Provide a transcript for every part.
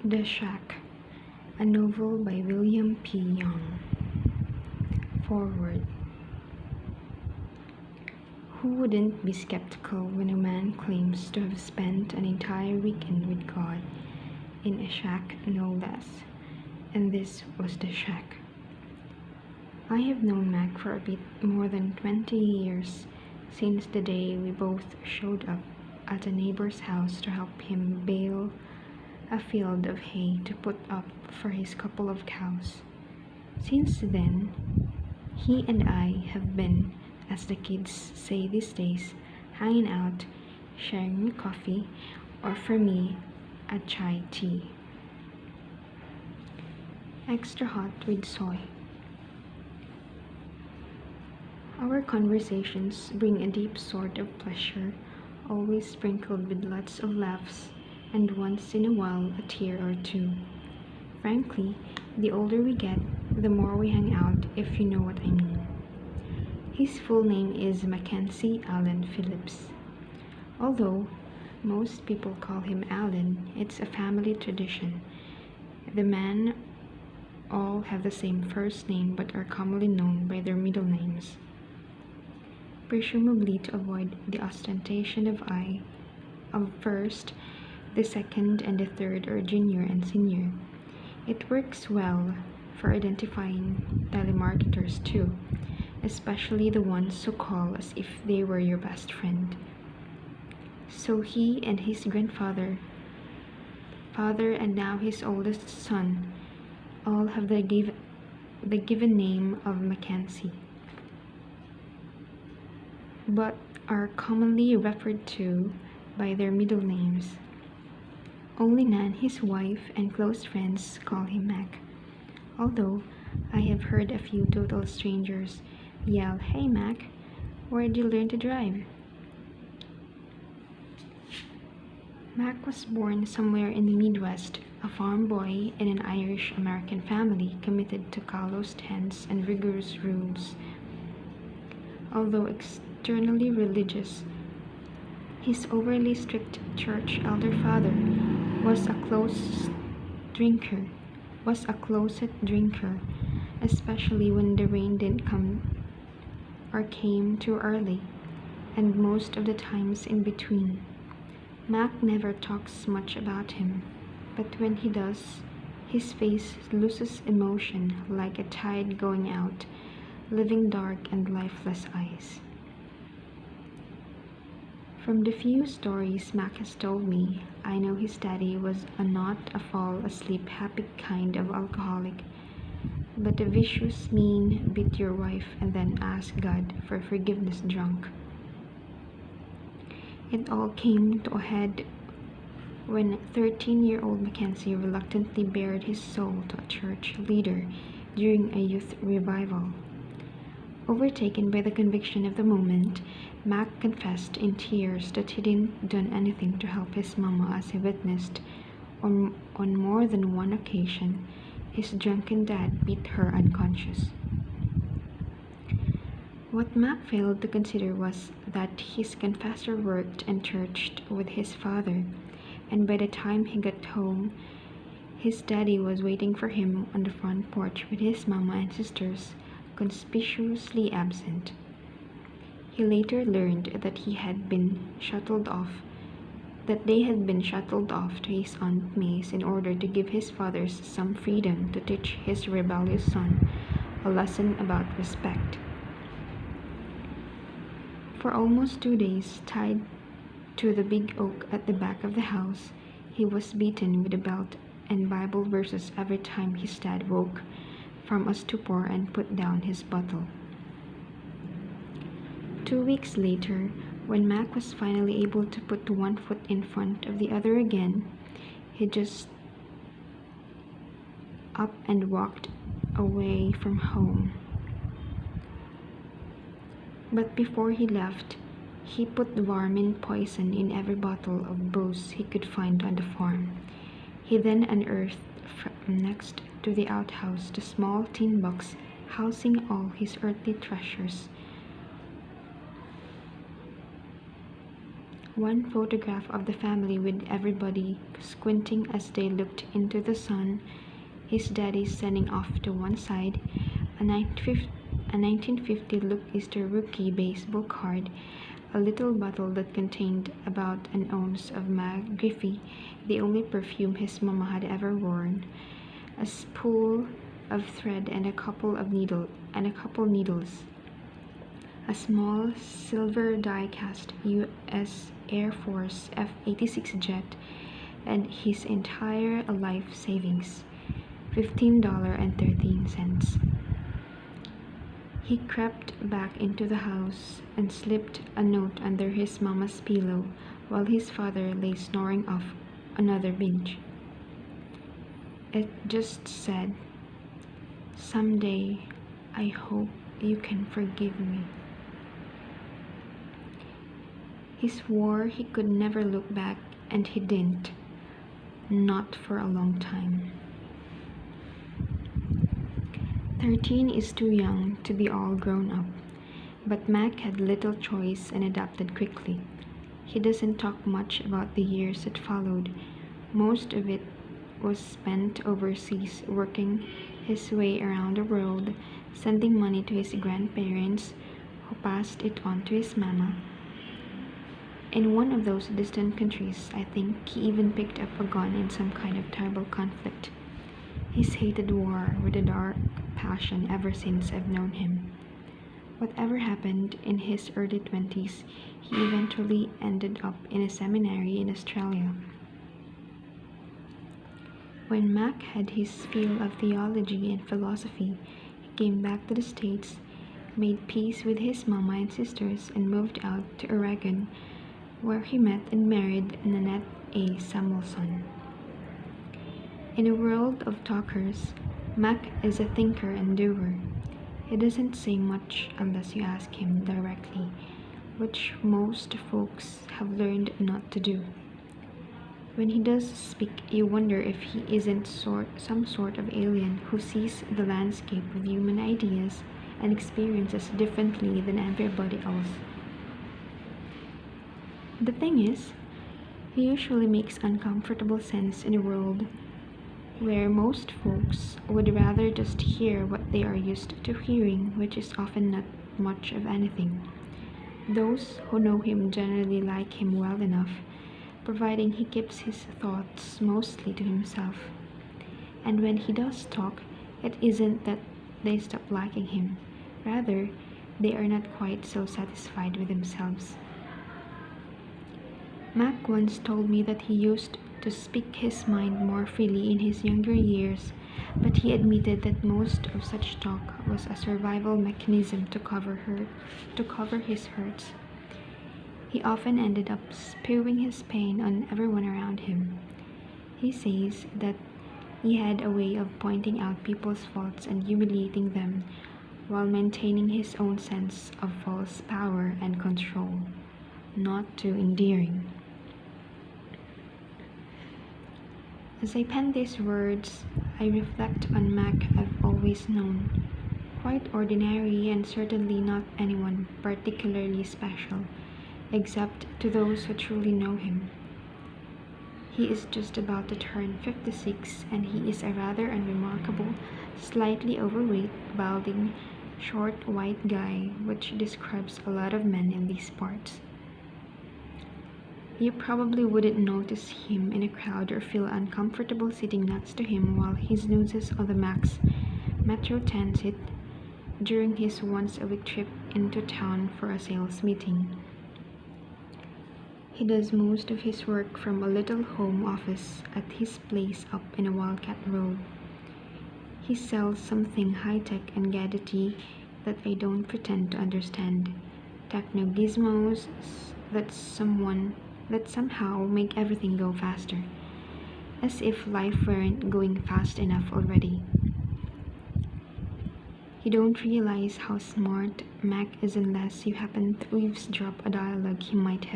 The Shack, a novel by William P. Young. Foreword. Who wouldn't be skeptical when a man claims to have spent an entire weekend with God in a shack, no less? And this was the shack. I have known Mac for a bit more than 20 years, since the day we both showed up at a neighbor's house to help him bale a field of hay to put up for his couple of cows. Since then, he and I have been, as the kids say these days, hanging out, sharing coffee, or for me, a chai tea. Extra hot with soy. Our conversations bring a deep sort of pleasure, always sprinkled with lots of laughs, and once in a while a tear or two. Frankly, the older we get, the more we hang out, if you know what I mean. His full name is Mackenzie Allen Phillips. Although most people call him Allen, it's a family tradition. The men all have the same first name but are commonly known by their middle names, presumably to avoid the ostentation of first, the second, and the third, or junior and senior. It works well for identifying telemarketers too, especially the ones who call as if they were your best friend. So he and his grandfather, father, and now his oldest son all have the given name of Mackenzie, but are commonly referred to by their middle names. Only Nan, his wife, and close friends call him Mac, although I have heard a few total strangers yell, "Hey Mac, where'd you learn to drive?" Mac was born somewhere in the Midwest, a farm boy in an Irish-American family committed to callous hands and rigorous rules. Although externally religious, his overly strict church elder father was a closet drinker, especially when the rain didn't come or came too early, and most of the times in between. Mac never talks much about him, but when he does, his face loses emotion like a tide going out, leaving dark and lifeless eyes. From the few stories Mac has told me, I know his daddy was not a fall-asleep happy kind of alcoholic, but a vicious, mean, beat your wife and then ask God for forgiveness drunk. It all came to a head when 13-year-old Mackenzie reluctantly bared his soul to a church leader during a youth revival. Overtaken by the conviction of the moment, Mac confessed in tears that he didn't done anything to help his mama, as he witnessed on more than one occasion his drunken dad beat her unconscious. What Mac failed to consider was that his confessor worked and churched with his father, and by the time he got home, his daddy was waiting for him on the front porch with his mama and sisters conspicuously absent. He later learned that they had been shuttled off to his Aunt May's in order to give his father some freedom to teach his rebellious son a lesson about respect. For almost 2 days, tied to the big oak at the back of the house, he was beaten with a belt and Bible verses every time his dad woke from a stupor and put down his bottle. 2 weeks later, when Mac was finally able to put one foot in front of the other again, he just up and walked away from home. But before he left, he put vermin poison in every bottle of booze he could find on the farm. He then unearthed next to the outhouse the small tin box housing all his earthly treasures. One photograph of the family with everybody squinting as they looked into the sun, his daddy standing off to one side, a 1950 look Easter rookie baseball card, a little bottle that contained about an ounce of Griffey, the only perfume his mama had ever worn, a spool of thread and a couple needles, a small silver die-cast U.S. Air Force F-86 jet, and his entire life savings, $15.13. He crept back into the house and slipped a note under his mama's pillow while his father lay snoring off another binge. It just said, "Someday, I hope you can forgive me." He swore he could never look back, and he didn't. Not for a long time. 13 is too young to be all grown up, but Mac had little choice and adapted quickly. He doesn't talk much about the years that followed. Most of it was spent overseas working his way around the world, sending money to his grandparents, who passed it on to his mama. In one of those distant countries, I think he even picked up a gun in some kind of terrible conflict. He's hated war with a dark passion ever since I've known him. Whatever happened in his early 20s, he eventually ended up in a seminary in Australia. When Mac had his fill of theology and philosophy, he came back to the States, made peace with his mama and sisters, and moved out to Oregon, where he met and married Nanette A. Samuelson. In a world of talkers, Mac is a thinker and doer. He doesn't say much unless you ask him directly, which most folks have learned not to do. When he does speak, you wonder if he isn't some sort of alien who sees the landscape of human ideas and experiences differently than everybody else. The thing is, he usually makes uncomfortable sense in a world where most folks would rather just hear what they are used to hearing, which is often not much of anything. Those who know him generally like him well enough, providing he keeps his thoughts mostly to himself. And when he does talk, it isn't that they stop liking him. Rather, they are not quite so satisfied with themselves. Mac once told me that he used to speak his mind more freely in his younger years, but he admitted that most of such talk was a survival mechanism to cover his hurts. He often ended up spewing his pain on everyone around him. He says that he had a way of pointing out people's faults and humiliating them while maintaining his own sense of false power and control. Not too endearing. As I pen these words, I reflect on Mac I've always known. Quite ordinary and certainly not anyone particularly special, except to those who truly know him. He is just about to turn 56, and he is a rather unremarkable, slightly overweight, balding, short white guy, which describes a lot of men in these parts. You probably wouldn't notice him in a crowd or feel uncomfortable sitting next to him while he snoozes on the Mac's Metro Transit during his once-a-week trip into town for a sales meeting. He does most of his work from a little home office at his place up in a Wildcat Road. He sells something high-tech and gadgety that I don't pretend to understand. Techno gizmos that somehow make everything go faster, as if life weren't going fast enough already. You don't realize how smart Mac is unless you happen to eavesdrop a dialogue he might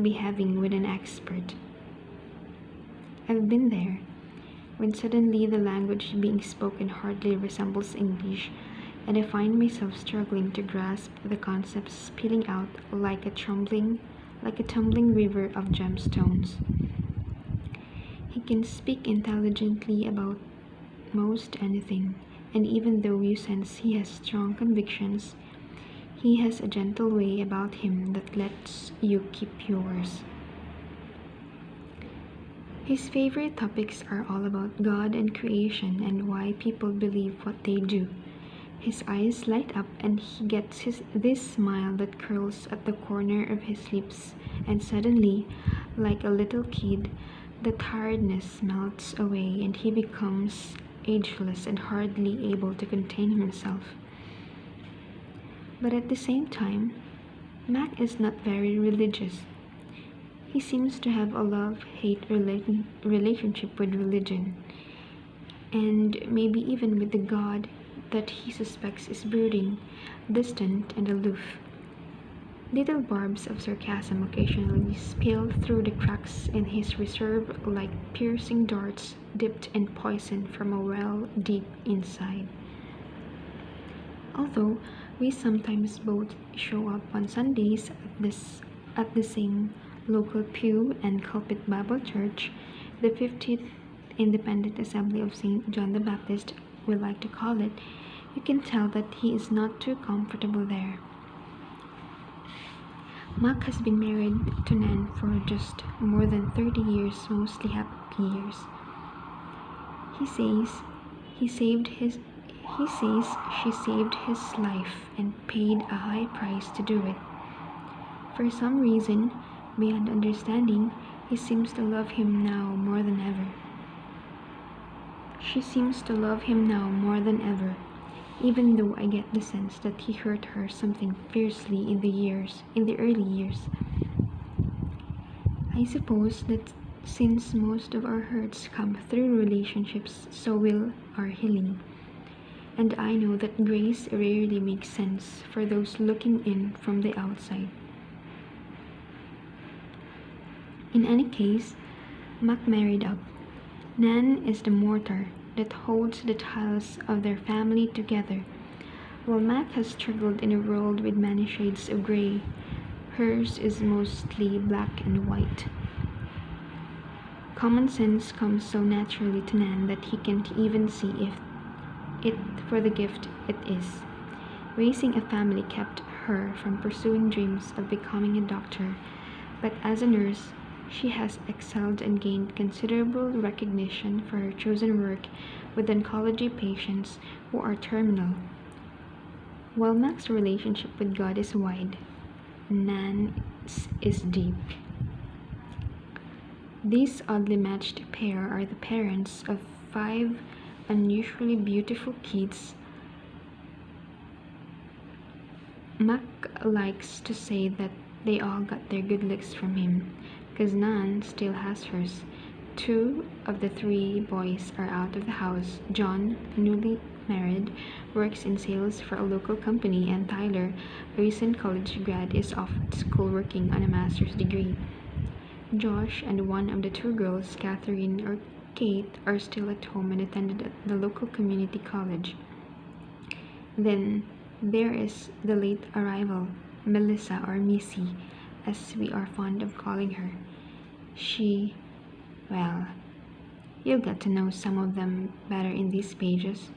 be having with an expert. I've been there, when suddenly the language being spoken hardly resembles English, and I find myself struggling to grasp the concepts spilling out like a tumbling river of gemstones. He can speak intelligently about most anything, and even though you sense he has strong convictions, he has a gentle way about him that lets you keep yours. His favorite topics are all about God and creation and why people believe what they do. His eyes light up and he gets this smile that curls at the corner of his lips, and suddenly, like a little kid, the tiredness melts away and he becomes ageless and hardly able to contain himself. But at the same time, Mac is not very religious. He seems to have a love-hate relationship with religion, and maybe even with the God that he suspects is brooding, distant, and aloof. Little barbs of sarcasm occasionally spill through the cracks in his reserve like piercing darts dipped in poison from a well deep inside. Although we sometimes both show up on Sundays at the same local pew and pulpit Bible church, the 50th Independent Assembly of St. John the Baptist, we like to call it, you can tell that he is not too comfortable there. Mac has been married to Nan for just more than 30 years, mostly happy years. He says she saved his life and paid a high price to do it. For some reason, beyond understanding, he seems to love him now more than ever. She seems to love him now more than ever, even though I get the sense that he hurt her something fiercely in the early years. I suppose that since most of our hurts come through relationships, so will our healing. And I know that grace rarely makes sense for those looking in from the outside. In any case, Mac married up. Nan is the mortar that holds the tiles of their family together. While Mac has struggled in a world with many shades of gray, hers is mostly black and white. Common sense comes so naturally to Nan that he can't even see it for the gift it is. Raising a family kept her from pursuing dreams of becoming a doctor, but as a nurse, she has excelled and gained considerable recognition for her chosen work with oncology patients who are terminal. While Mac's relationship with God is wide, Nan's is deep. These oddly matched pair are the parents of 5 unusually beautiful kids. Mac likes to say that they all got their good looks from him, because Nan still has hers. 2 of the 3 boys are out of the house. John, newly married, works in sales for a local company, and Tyler, a recent college grad, is off at school working on a master's degree. Josh and one of the 2 girls, Catherine or Kate, are still at home and attended the local community college. Then there is the late arrival, Melissa or Missy, as we are fond of calling her. Well, you'll get to know some of them better in these pages.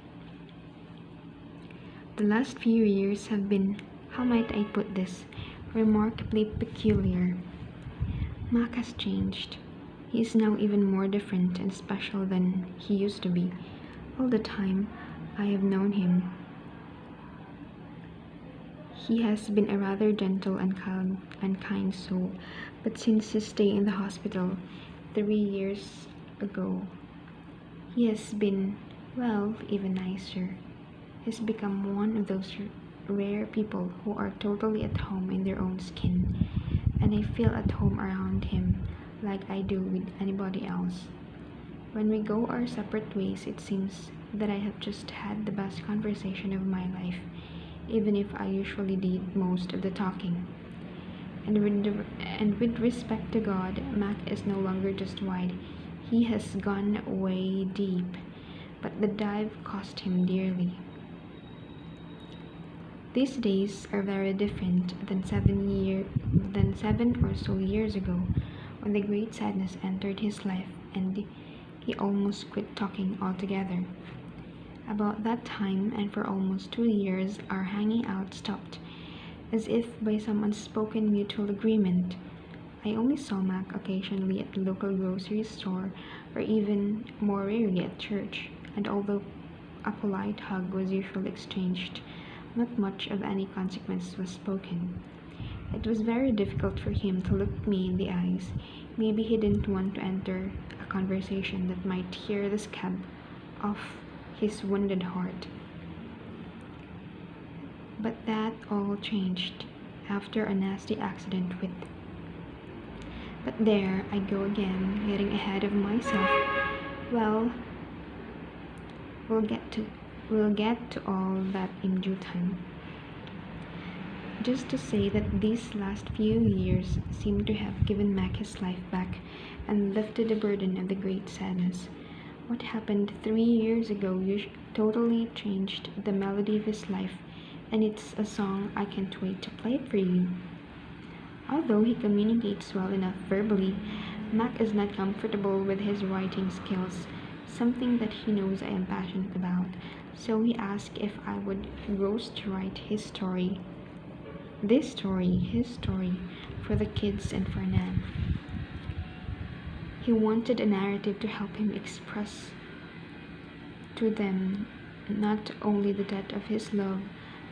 The last few years have been, how might I put this, remarkably peculiar. Mac has changed. He is now even more different and special than he used to be. All the time I have known him, he has been a rather gentle and kind soul, but since his stay in the hospital 3 years ago, he has been, well, even nicer. He's become one of those rare people who are totally at home in their own skin, and I feel at home around him like I do with anybody else. When we go our separate ways, it seems that I have just had the best conversation of my life, even if I usually did most of the talking. And with respect to God, Mac is no longer just wide. He has gone way deep, but the dive cost him dearly. These days are very different than 7 or so years ago, when the great sadness entered his life and he almost quit talking altogether. About that time, and for almost 2 years, our hanging out stopped, as if by some unspoken mutual agreement. I only saw Mac occasionally at the local grocery store, or even more rarely at church, and although a polite hug was usually exchanged, not much of any consequence was spoken. It was very difficult for him to look me in the eyes. Maybe he didn't want to enter a conversation that might tear the scab off his wounded heart. But that all changed after a nasty accident with. But there I go again, getting ahead of myself. Well, we'll get to all that in due time. Just to say that these last few years seem to have given Mac his life back and lifted the burden of the great sadness. What happened 3 years ago totally changed the melody of his life, and it's a song I can't wait to play it for you. Although he communicates well enough verbally, Mac is not comfortable with his writing skills, something that he knows I am passionate about, so he asked if I would ghostwrite his story, his story, for the kids and for Nan. He wanted a narrative to help him express to them not only the depth of his love,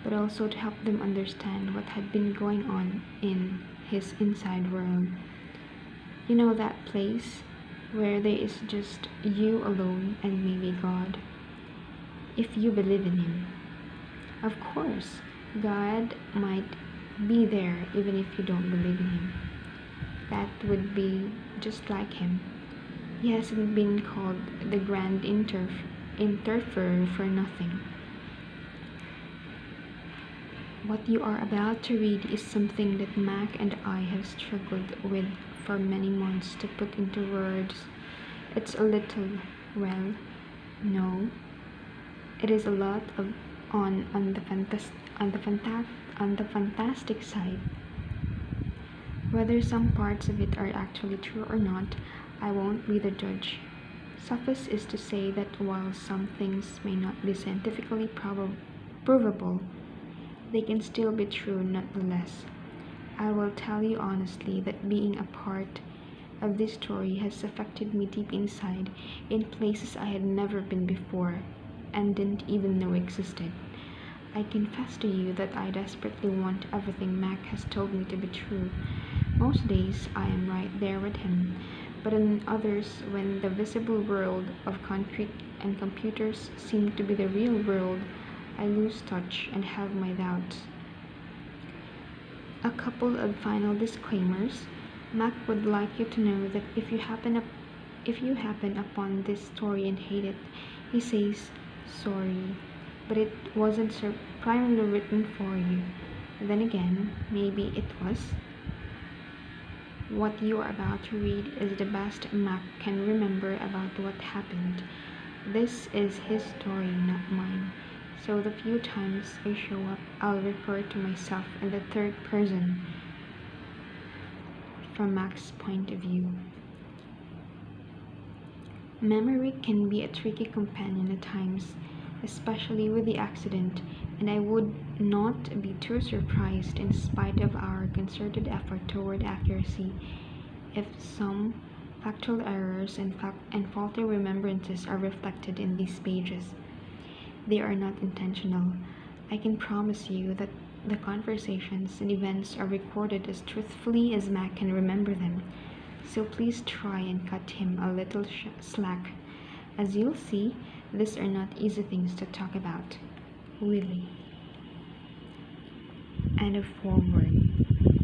but also to help them understand what had been going on in his inside world. You know, that place where there is just you alone and maybe God, if you believe in Him. Of course, God might be there even if you don't believe in Him. That would be just like Him. He hasn't been called the Grand Interferer for nothing. What you are about to read is something that Mac and I have struggled with for many months to put into words. It's a little, well, no, it is a lot of on the fantastic side. Whether some parts of it are actually true or not, I won't be the judge. Suffice is to say that while some things may not be scientifically provable, they can still be true nonetheless. I will tell you honestly that being a part of this story has affected me deep inside, in places I had never been before and didn't even know existed. I confess to you that I desperately want everything Mac has told me to be true. Most days I am right there with him, but on others, when the visible world of concrete and computers seems to be the real world, I lose touch and have my doubts. A couple of final disclaimers. Mac would like you to know that if you happen upon this story and hate it, he says sorry, but it wasn't primarily written for you. Then again, maybe it was. What you are about to read is the best Mac can remember about what happened. This is his story, not mine. So the few times I show up, I'll refer to myself in the third person from Mac's point of view. Memory can be a tricky companion at times, especially with the accident, and I would not be too surprised, in spite of our concerted effort toward accuracy, if some factual errors and faulty remembrances are reflected in these pages. They are not intentional. I can promise you that the conversations and events are recorded as truthfully as Mac can remember them, so please try and cut him a little slack. As you'll see, these are not easy things to talk about, really. End of foreword.